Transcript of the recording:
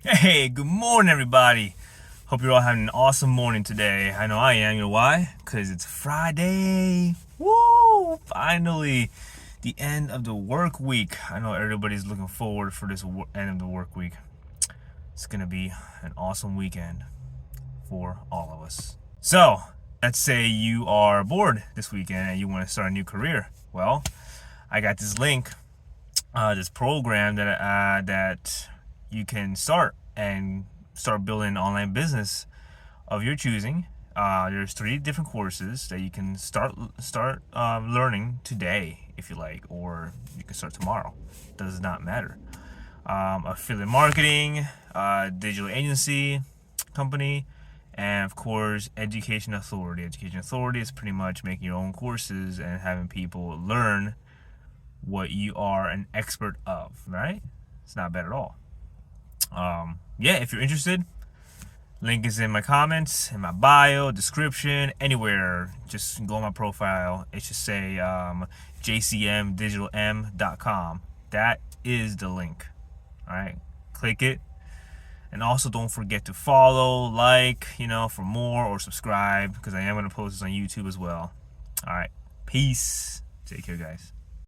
Hey, good morning, everybody. Hope you're all having an awesome morning today. I know I am. You know why? Because it's Friday. Woo! Finally, the end of the work week. I know everybody's looking forward for this end of the work week. It's going to be an awesome weekend for all of us. So, let's say you are bored this weekend and you want to start a new career. Well, I got this link, this program that you can start and start building an online business of your choosing. There's 3 different courses that you can start learning today if you like, or you can start tomorrow. Does not matter. Affiliate marketing, digital agency company, and of course education authority. Education authority is pretty much making your own courses and having people learn what you are an expert of, right? It's not bad at all. Yeah, if you're interested, link is in my comments, in my bio, description, anywhere. Just go on my profile. It should say jcmdigitalm.com. That is the link. All right, click it. And also don't forget to follow, like, for more, or subscribe, because I am going to post this on YouTube as well. All right, peace. Take care, guys.